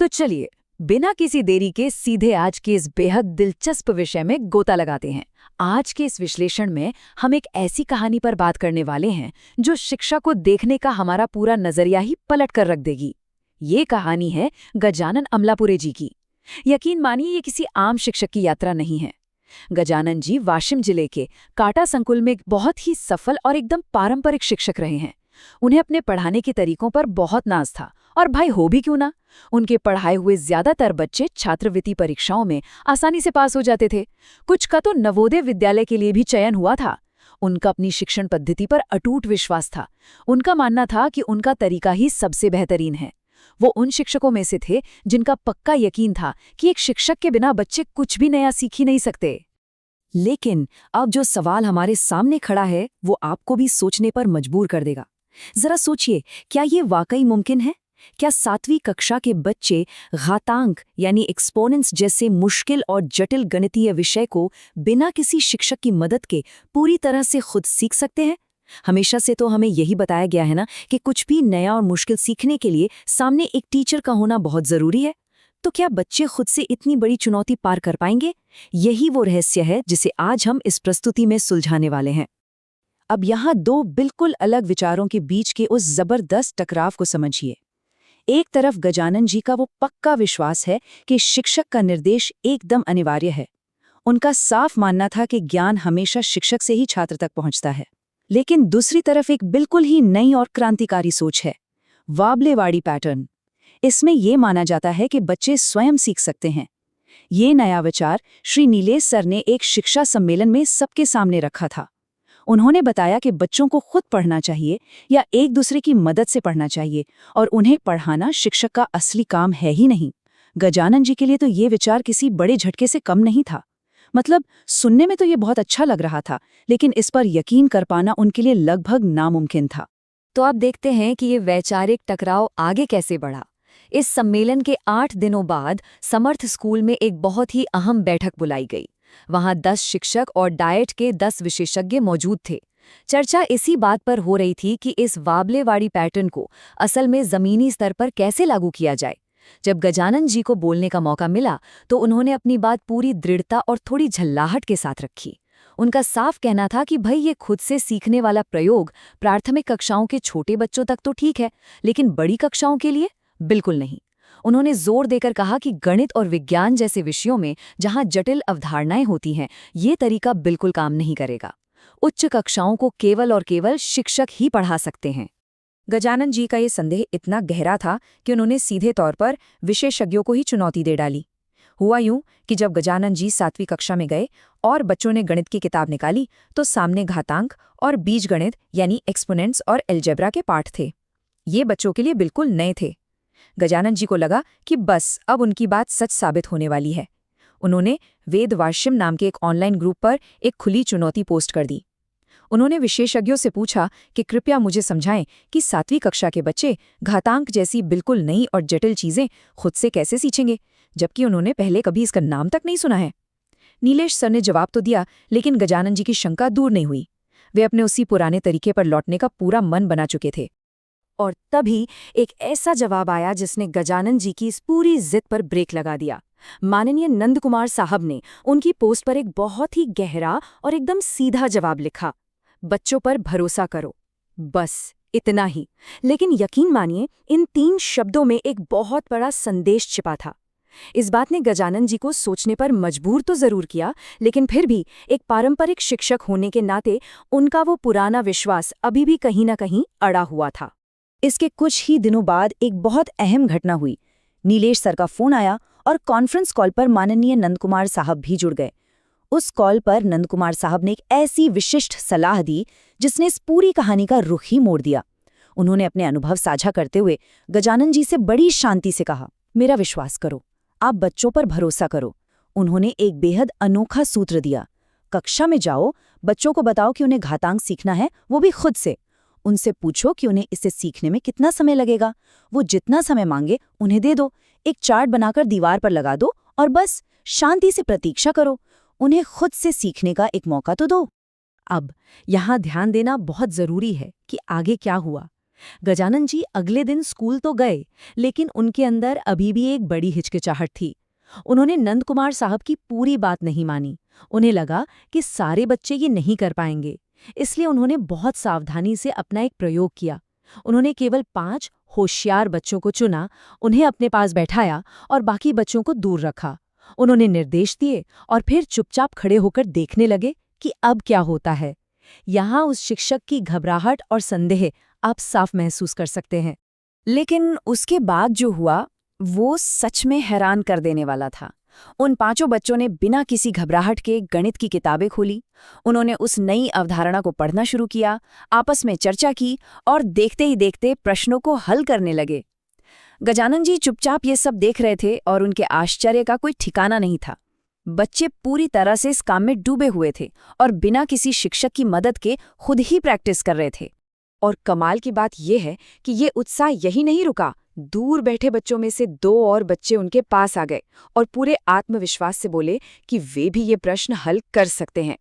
तो चलिए, बिना किसी देरी के सीधे आज के इस बेहद दिलचस्प विषय में गोता लगाते हैं। आज के इस विश्लेषण में हम एक ऐसी कहानी पर बात करने वाले हैं जो शिक्षा को देखने का हमारा पूरा नजरिया ही पलट कर रख देगी। ये कहानी है गजानन अमलापुरे जी की। यकीन मानिए, ये किसी आम शिक्षक की यात्रा नहीं है। गजानन जी वाशिम जिले के काटा संकुल में एक बहुत ही सफल और एकदम पारंपरिक शिक्षक रहे हैं। उन्हें अपने पढ़ाने के तरीकों पर बहुत नाज था, और भाई हो भी क्यों ना, उनके पढ़ाए हुए ज्यादातर बच्चे छात्रवृत्ति परीक्षाओं में आसानी से पास हो जाते थे। कुछ का तो नवोदय विद्यालय के लिए भी चयन हुआ था। उनका अपनी शिक्षण पद्धति पर अटूट विश्वास था। उनका मानना था कि उनका तरीका ही सबसे बेहतरीन है। वो उन शिक्षकों में से थे जिनका पक्का यकीन था कि एक शिक्षक के बिना बच्चे कुछ भी नया सीख ही नहीं सकते। लेकिन अब जो सवाल हमारे सामने खड़ा है वो आपको भी सोचने पर मजबूर कर देगा। जरा सोचिए, क्या ये वाकई मुमकिन है? क्या 7वीं कक्षा के बच्चे घातांक यानी एक्सपोनेंट्स जैसे मुश्किल और जटिल गणितीय विषय को बिना किसी शिक्षक की मदद के पूरी तरह से खुद सीख सकते हैं? हमेशा से तो हमें यही बताया गया है ना कि कुछ भी नया और मुश्किल सीखने के लिए सामने एक टीचर का होना बहुत जरूरी है। तो क्या बच्चे खुद से इतनी बड़ी चुनौती पार कर पाएंगे? यही वो रहस्य है जिसे आज हम इस प्रस्तुति में सुलझाने वाले हैं। अब यहाँ दो बिल्कुल अलग विचारों के बीच के उस जबरदस्त टकराव को समझिए। एक तरफ गजानन जी का वो पक्का विश्वास है कि शिक्षक का निर्देश एकदम अनिवार्य है। उनका साफ मानना था कि ज्ञान हमेशा शिक्षक से ही छात्र तक पहुंचता है। लेकिन दूसरी तरफ एक बिल्कुल ही नई और क्रांतिकारी सोच है, वाबलेवाड़ी पैटर्न। इसमें यह माना जाता है कि बच्चे स्वयं सीख सकते हैं। ये नया विचार श्री नीलेश सर ने एक शिक्षा सम्मेलन में सबके सामने रखा था। उन्होंने बताया कि बच्चों को खुद पढ़ना चाहिए या एक दूसरे की मदद से पढ़ना चाहिए, और उन्हें पढ़ाना शिक्षक का असली काम है ही नहीं। गजानन जी के लिए तो ये विचार किसी बड़े झटके से कम नहीं था। मतलब सुनने में तो ये बहुत अच्छा लग रहा था, लेकिन इस पर यकीन कर पाना उनके लिए लगभग नामुमकिन था। तो आप देखते हैं कि ये वैचारिक टकराव आगे कैसे बढ़ा। इस सम्मेलन के 8 दिनों बाद समर्थ स्कूल में एक बहुत ही अहम बैठक बुलाई गई। वहां 10 शिक्षक और डाइट के 10 विशेषज्ञ मौजूद थे। चर्चा इसी बात पर हो रही थी कि इस वाबलेवाड़ी पैटर्न को असल में जमीनी स्तर पर कैसे लागू किया जाए। जब गजानन जी को बोलने का मौका मिला तो उन्होंने अपनी बात पूरी दृढ़ता और थोड़ी झल्लाहट के साथ रखी। उनका साफ कहना था कि भाई, ये खुद से सीखने वाला प्रयोग प्राथमिक कक्षाओं के छोटे बच्चों तक तो ठीक है, लेकिन बड़ी कक्षाओं के लिए बिल्कुल नहीं। उन्होंने जोर देकर कहा कि गणित और विज्ञान जैसे विषयों में जहां जटिल अवधारणाएं होती हैं, ये तरीका बिल्कुल काम नहीं करेगा। उच्च कक्षाओं को केवल और केवल शिक्षक ही पढ़ा सकते हैं। गजानन जी का ये संदेह इतना गहरा था कि उन्होंने सीधे तौर पर विशेषज्ञों को ही चुनौती दे डाली। हुआ यूं कि जब गजानन जी 7वीं कक्षा में गए और बच्चों ने गणित की किताब निकाली तो सामने घातांक और बीजगणित यानी एक्सपोनेंट्स और एल्जेब्रा के पाठ थे। ये बच्चों के लिए बिल्कुल नए थे। गजानन जी को लगा कि बस अब उनकी बात सच साबित होने वाली है। उन्होंने वेद वाशिम नाम के एक ऑनलाइन ग्रुप पर एक खुली चुनौती पोस्ट कर दी। उन्होंने विशेषज्ञों से पूछा कि कृपया मुझे समझाएं कि 7वीं कक्षा के बच्चे घातांक जैसी बिल्कुल नई और जटिल चीजें खुद से कैसे सीखेंगे, जबकि उन्होंने पहले कभी इसका नाम तक नहीं सुना है। नीलेश सर ने जवाब तो दिया, लेकिन गजानन जी की शंका दूर नहीं हुई। वे अपने उसी पुराने तरीके पर लौटने का पूरा मन बना चुके थे। और तभी एक ऐसा जवाब आया जिसने गजानन जी की इस पूरी जिद पर ब्रेक लगा दिया। माननीय नंद कुमार साहब ने उनकी पोस्ट पर एक बहुत ही गहरा और एकदम सीधा जवाब लिखा, बच्चों पर भरोसा करो। बस इतना ही। लेकिन यकीन मानिए, इन 3 शब्दों में एक बहुत बड़ा संदेश छिपा था। इस बात ने गजानन जी को सोचने पर मजबूर तो जरूर किया, लेकिन फिर भी एक पारंपरिक शिक्षक होने के नाते उनका वो पुराना विश्वास अभी भी कहीं न कहीं अड़ा हुआ था। इसके कुछ ही दिनों बाद एक बहुत अहम घटना हुई। नीलेश सर का फोन आया और कॉन्फ्रेंस कॉल पर माननीय नंदकुमार साहब भी जुड़ गए। उस कॉल पर नंदकुमार साहब ने एक ऐसी विशिष्ट सलाह दी जिसने इस पूरी कहानी का रुख ही मोड़ दिया। उन्होंने अपने अनुभव साझा करते हुए गजानन जी से बड़ी शांति से कहा, मेरा विश्वास करो, आप बच्चों पर भरोसा करो। उन्होंने एक बेहद अनोखा सूत्र दिया, कक्षा में जाओ, बच्चों को बताओ कि उन्हें घातांक सीखना है, वो भी खुद से। उनसे पूछो कि उन्हें इसे सीखने में कितना समय लगेगा। वो जितना समय मांगे उन्हें दे दो। एक चार्ट बनाकर दीवार पर लगा दो और बस शांति से प्रतीक्षा करो। उन्हें खुद से सीखने का एक मौका तो दो। अब यहाँ ध्यान देना बहुत जरूरी है कि आगे क्या हुआ। गजानन जी अगले दिन स्कूल तो गए, लेकिन उनके अंदर अभी भी एक बड़ी हिचकिचाहट थी। उन्होंने नंद कुमार साहब की पूरी बात नहीं मानी। उन्हें लगा कि सारे बच्चे ये नहीं कर पाएंगे, इसलिए उन्होंने बहुत सावधानी से अपना एक प्रयोग किया। उन्होंने केवल 5 होशियार बच्चों को चुना, उन्हें अपने पास बैठाया और बाकी बच्चों को दूर रखा। उन्होंने निर्देश दिए और फिर चुपचाप खड़े होकर देखने लगे कि अब क्या होता है। यहाँ उस शिक्षक की घबराहट और संदेह आप साफ महसूस कर सकते हैं। लेकिन उसके बाद जो हुआ वो सच में हैरान कर देने वाला था। उन 5 बच्चों ने बिना किसी घबराहट के गणित की किताबें खोली। उन्होंने उस नई अवधारणा को पढ़ना शुरू किया, आपस में चर्चा की और देखते ही देखते प्रश्नों को हल करने लगे। गजानन जी चुपचाप ये सब देख रहे थे और उनके आश्चर्य का कोई ठिकाना नहीं था। बच्चे पूरी तरह से इस काम में डूबे हुए थे और बिना किसी शिक्षक की मदद के खुद ही प्रैक्टिस कर रहे थे। और कमाल की बात यह है कि ये उत्साह यही नहीं रुका। दूर बैठे बच्चों में से 2 और बच्चे उनके पास आ गए और पूरे आत्मविश्वास से बोले कि वे भी ये प्रश्न हल कर सकते हैं।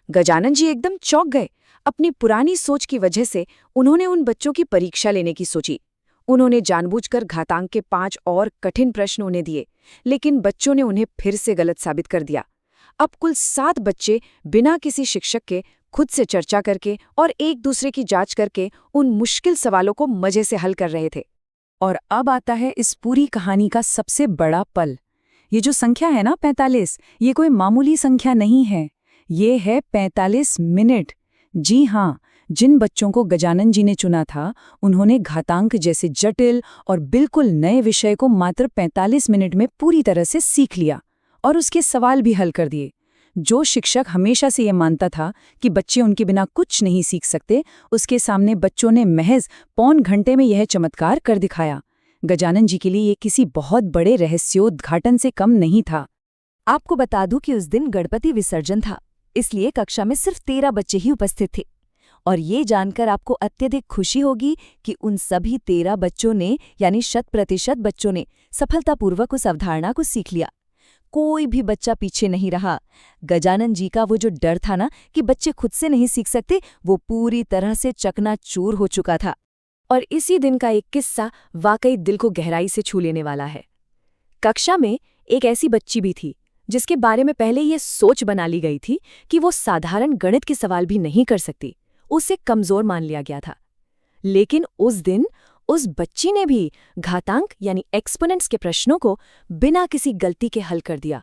गजानन जी एकदम चौंक गए। अपनी पुरानी सोच की वजह से उन्होंने उन बच्चों की परीक्षा लेने की सोची। उन्होंने जानबूझकर घातांक के 5 और कठिन प्रश्न उन्हें दिए, लेकिन बच्चों ने उन्हें फिर से गलत साबित कर दिया। अब कुल 7 बच्चे बिना किसी शिक्षक के खुद से चर्चा करके और एक दूसरे की जांच करके उन मुश्किल सवालों को मजे से हल कर रहे थे। और अब आता है इस पूरी कहानी का सबसे बड़ा पल। ये जो संख्या है ना 45, ये कोई मामूली संख्या नहीं है। ये है 45 मिनट। जी हाँ, जिन बच्चों को गजानन जी ने चुना था, उन्होंने घातांक जैसे जटिल और बिल्कुल नए विषय को मात्र 45 मिनट में पूरी तरह से सीख लिया और उसके सवाल भी हल कर दिए। जो शिक्षक हमेशा से ये मानता था कि बच्चे उनके बिना कुछ नहीं सीख सकते, उसके सामने बच्चों ने महज पौन घंटे में यह चमत्कार कर दिखाया। गजानन जी के लिए ये किसी बहुत बड़े रहस्योद्घाटन से कम नहीं था। आपको बता दूं कि उस दिन गणपति विसर्जन था, इसलिए कक्षा में सिर्फ 13 बच्चे ही उपस्थित थे। और ये जानकर आपको अत्यधिक खुशी होगी कि उन सभी 13 बच्चों ने, यानी 100% बच्चों ने सफलतापूर्वक उस अवधारणा को सीख लिया। कोई भी बच्चा पीछे नहीं रहा। गजानन जी का वो जो डर था ना कि बच्चे खुद से नहीं सीख सकते, वो पूरी तरह से चकनाचूर हो चुका था। और इसी दिन का एक किस्सा वाकई दिल को गहराई से छू लेने वाला है। कक्षा में एक ऐसी बच्ची भी थी जिसके बारे में पहले ये सोच बना ली गई थी कि वो साधारण गणित के सवाल भी नहीं कर सकती, उसे कमजोर मान लिया गया था। लेकिन उस दिन उस बच्ची ने भी घातांक यानी एक्सपोनेंट्स के प्रश्नों को बिना किसी गलती के हल कर दिया।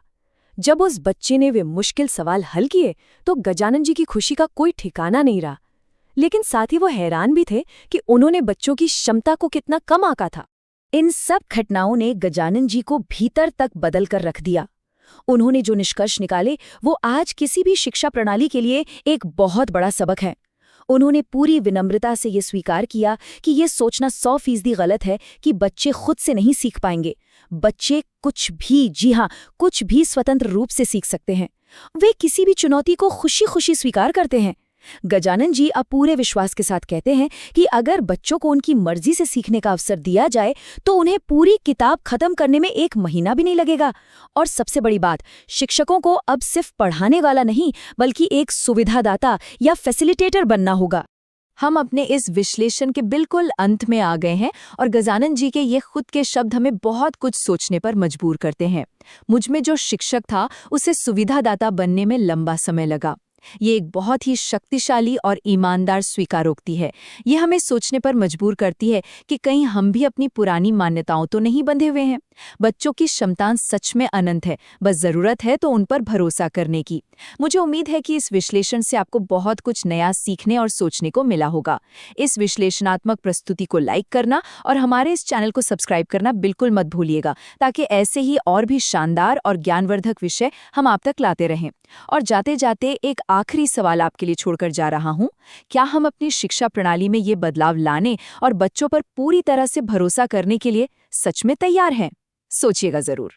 जब उस बच्चे ने वे मुश्किल सवाल हल किए तो गजानन जी की खुशी का कोई ठिकाना नहीं रहा। लेकिन साथ ही वो हैरान भी थे कि उन्होंने बच्चों की क्षमता को कितना कम आंका था। इन सब घटनाओं ने गजानन जी को भीतर तक बदल कर रख दिया। उन्होंने जो निष्कर्ष निकाले वो आज किसी भी शिक्षा प्रणाली के लिए एक बहुत बड़ा सबक है। उन्होंने पूरी विनम्रता से ये स्वीकार किया कि ये सोचना 100% गलत है कि बच्चे खुद से नहीं सीख पाएंगे। बच्चे कुछ भी, जी हाँ, कुछ भी स्वतंत्र रूप से सीख सकते हैं। वे किसी भी चुनौती को खुशी खुशी स्वीकार करते हैं। गजानन जी अब पूरे विश्वास के साथ कहते हैं कि अगर बच्चों को उनकी मर्जी से सीखने का अवसर दिया जाए तो उन्हें पूरी किताब खत्म करने में 1 महीना भी नहीं लगेगा। और सबसे बड़ी बात, शिक्षकों को अब सिर्फ पढ़ाने वाला नहीं बल्कि एक सुविधादाता या फैसिलिटेटर बनना होगा। हम अपने इस विश्लेषण के बिल्कुल अंत में आ गए हैं और गजानन जी के ये खुद के शब्द हमें बहुत कुछ सोचने पर मजबूर करते हैं। मुझ में जो शिक्षक था उसे सुविधादाता बनने में लंबा समय लगा। ये एक बहुत ही शक्तिशाली और ईमानदार स्वीकारोक्ति है। ये हमें सोचने पर मजबूर करती है कि कहीं हम भी अपनी पुरानी मान्यताओं तो नहीं बंधे हुए हैं। बच्चों की क्षमताएं सच में अनंत है, बस जरूरत है तो उन पर भरोसा करने की। मुझे उम्मीद है कि इस विश्लेषण से आपको बहुत कुछ नया सीखने और सोचने को मिला होगा। इस विश्लेषणात्मक प्रस्तुति को लाइक करना और हमारे इस चैनल को सब्सक्राइब करना बिल्कुल मत भूलिएगा, ताकि ऐसे ही और भी शानदार और ज्ञानवर्धक विषय हम आप तक लाते रहें। और जाते जाते एक आखिरी सवाल आपके लिए छोड़कर जा रहा हूं। क्या हम अपनी शिक्षा प्रणाली में ये बदलाव लाने और बच्चों पर पूरी तरह से भरोसा करने के लिए सच में तैयार हैं? सोचिएगा जरूर।